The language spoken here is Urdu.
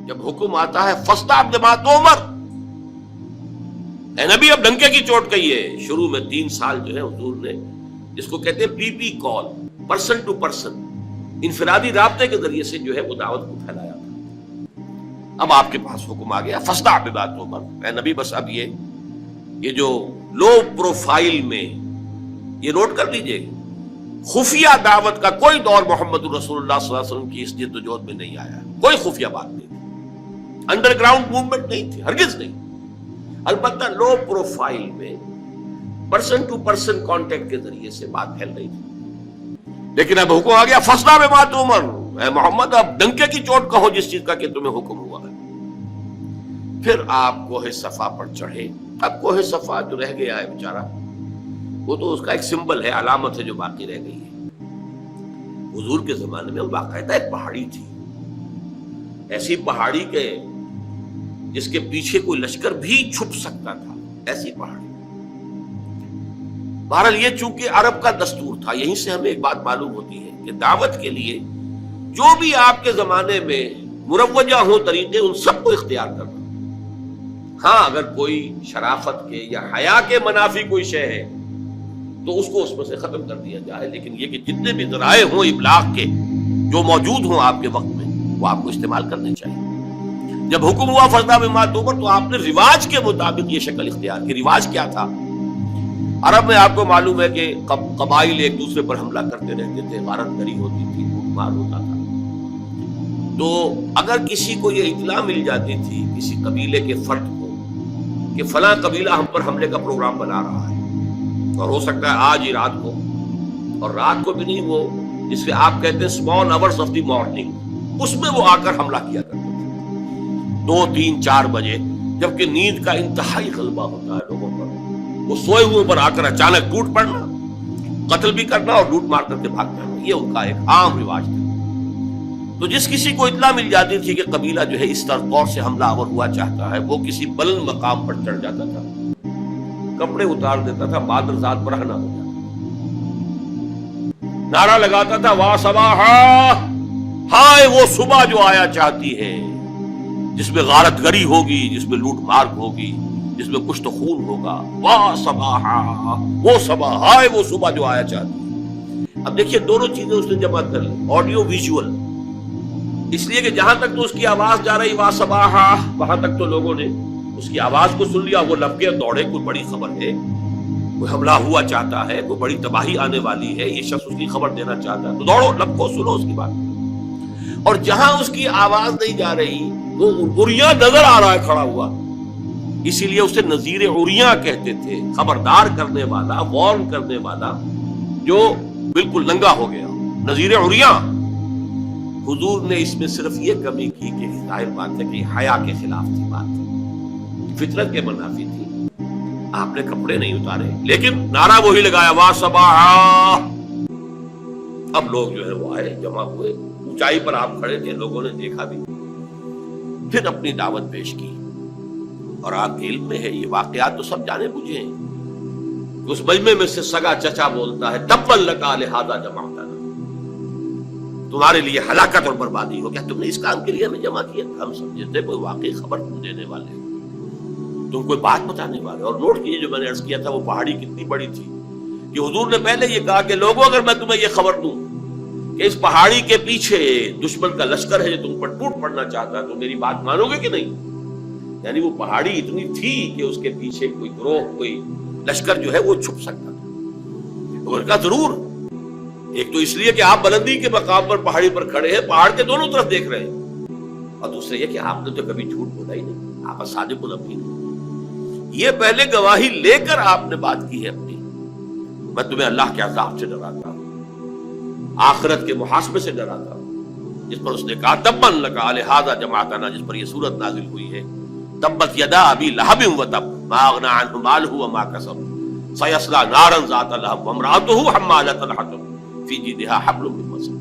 جب حکم آتا ہے فاصدع بما تؤمر، اے نبی اب ڈنکے کی چوٹ کہیے. شروع میں 3 سال جو ہے حضور نے جس کو کہتے ہیں پی پی کال، پرسن ٹو پرسن، انفرادی رابطے کے ذریعے سے جو ہے وہ دعوت کو پھیلایا تھا. اب آپ کے پاس حکم آ گیا فاصدع بما تؤمر. اے نبی بس اب یہ جو لو پروفائل میں، یہ نوٹ کر لیجئے، خفیہ دعوت کا کوئی دور محمد رسول اللہ صلی اللہ علیہ وسلم کی اس جد و جہد میں نہیں آیا. کوئی خفیہ بات نہیں تھی، انڈر گراؤنڈ موومنٹ نہیں تھی، ہرگز نہیں. البتہ لو پروفائل میں پرسن ٹو پرسن کانٹیکٹ کے ذریعے سے بات پھیل رہی تھی. لیکن اب حکم آ گیا فاصدع بما تؤمر، اے محمد اب ڈنکے کی چوٹ کہو جس چیز کا کہ تمہیں حکم ہوا ہے. پھر آپ کوہ صفا پر چڑھے. اب کوہ صفا جو رہ گیا ہے بیچارہ، وہ تو اس کا ایک سمبل ہے، علامت ہے جو باقی رہ گئی ہے. حضور کے زمانے میں باقاعدہ ایک پہاڑی تھی، ایسی پہاڑی کے جس کے پیچھے کوئی لشکر بھی چھپ سکتا تھا، ایسی پہاڑی. بہرحال یہ چونکہ عرب کا دستور تھا. یہیں سے ہمیں ایک بات معلوم ہوتی ہے کہ دعوت کے لیے جو بھی آپ کے زمانے میں مروجہ ہوں طریقے، ان سب کو اختیار کرنا. ہاں اگر کوئی شرافت کے یا حیا کے منافی کوئی شے ہے تو اس کو اس میں سے ختم کر دیا جائے، لیکن یہ کہ جتنے بھی ذرائع ہوں ابلاغ کے جو موجود ہوں آپ کے وقت میں، وہ آپ کو استعمال کرنے چاہیے. جب حکم ہوا فاصدع بما تؤمر تو آپ نے رواج کے مطابق یہ شکل اختیار کی. رواج کیا تھا؟ عرب میں آپ کو معلوم ہے کہ قبائل ایک دوسرے پر حملہ کرتے رہتے تھے، غارت گری ہوتی تھی، لوٹ مار ہوتا تھا. تو اگر کسی کو یہ اطلاع مل جاتی تھی کسی قبیلے کے فرد کو کہ فلاں قبیلہ ہم پر حملے کا پروگرام بنا رہا ہے، اور ہو سکتا ہے آج ہی رات کو، اور رات کو بھی نہیں، وہ جس سے آپ کہتے ہیں small hours of the morning, اس میں وہ آ کر حملہ کیا کرتے تھے 2 3 4 بجے، جبکہ نیند کا انتہائی غلبہ ہوتا ہے لوگوں پر. وہ سوئے ہوئے پر آ کر اچانک ٹوٹ پڑنا، قتل بھی کرنا اور لوٹ مار کر کے بھاگ جانا، یہ ان کا ایک عام رواج تھا. تو جس کسی کو اطلاع مل جاتی تھی کہ قبیلہ جو ہے اس طور سے حملہ آور ہوا چاہتا ہے، وہ کسی بلند مقام پر چڑھ جاتا تھا، کپڑے اتار دیتا تھا، بادر ذات برہنہ ہو جاتا، نعرہ لگاتا تھا واہ صباحا، ہائے وہ صبح جو آیا چاہتی ہے، جس میں غارت گری ہوگی، جس میں لوٹ مار ہوگی، جس میں کچھ تو خون ہوگا. واہ صباحا، وہ صبح، ہائے وہ صبح جو آیا چاہتی ہے. اب دیکھیے دونوں چیزیں اس نے جمع کر لی، آڈیو ویژول. اس لیے کہ جہاں تک تو اس کی آواز جا رہی واہ صباحا، وہاں تک تو لوگوں نے اس کی آواز کو سن لیا، وہ لپکے دوڑے، کوئی بڑی خبر ہے، کوئی حملہ ہوا چاہتا ہے، کوئی بڑی تباہی آنے والی ہے، یہ شخص اس کی خبر دینا چاہتا ہے، تو دوڑو، لپکو، سنو اس کی بات. اور جہاں اس کی آواز نہیں جا رہی، وہ عریاں نظر آ رہا ہے کھڑا ہوا، اسی لیے اسے نذیر عریاں کہتے تھے، خبردار کرنے والا، وارن کرنے والا جو بالکل ننگا ہو گیا، نذیر عریاں. حضور نے اس میں صرف یہ کمی کی کہ ظاہر بات ہے کہ حیا کے خلاف تھی بات، فطرت کے منافی تھی. آپ نے کپڑے نہیں اتارے، لیکن نعرہ وہی لگایا واہ صباحا. اب لوگ جو ہے وہ آئے، جمع ہوئے، اونچائی پر آپ کھڑے تھے، لوگوں نے دیکھا بھی، پھر اپنی دعوت پیش کی. اور آپ کے علم میں ہے یہ واقعات تو سب جانے بوجھے ہیں. اس مجمع میں سے سگا چچا بولتا ہے تبا لکا لہذا جمعتنا، تمہارے لیے ہلاکت اور بربادی ہو. کیا تم نے اس کام کے لیے ہمیں جمع کیا؟ ہم سمجھتے تھے کوئی واقعی خبر تم دینے والے، تم کوئی بات بتانے والے. اور نوٹ کیجیے جو میں نے عرض کیا تھا، وہ پہاڑی کتنی بڑی تھی کہ حضور نے پہلے یہ کہا کہ لوگوں اگر میں تمہیں یہ خبر دوں کہ اس پہاڑی کے پیچھے دشمن کا لشکر ہے جو تم پر ٹوٹ پڑنا چاہتا ہے، تو میری بات مانو گے کہ نہیں؟ یعنی وہ پہاڑی اتنی تھی کہ اس کے پیچھے کوئی گروہ، کوئی لشکر جو ہے وہ چھپ سکتا تھا. انہوں نے کہا ضرور. ایک تو اس لیے کہ آپ بلندی کے مقام پر پہاڑی پر کھڑے ہیں، پہاڑ کے دونوں طرف دیکھ رہے ہیں، اور دوسرے یہ کہ آپ نے تو کبھی جھوٹ بولا ہی نہیں، آپ صادق الامین. یہ پہلے گواہی لے کر آپ نے بات کی ہے اپنی. میں تمہیں اللہ کے عذاب سے ڈراتا ہوں، آخرت کے محاسبے سے ڈراتا ہوں، جس پر اس نے کہا تبا لکا لہذا جمعتنا، جس پر یہ سورت نازل ہوئی ہے تبت یدا ابی لہب وتب ما اغنى عنه ماله وما كسب سيصلى نارا ذات لهب وامرأته حمالة الحطب في جيدها حبل من مسد.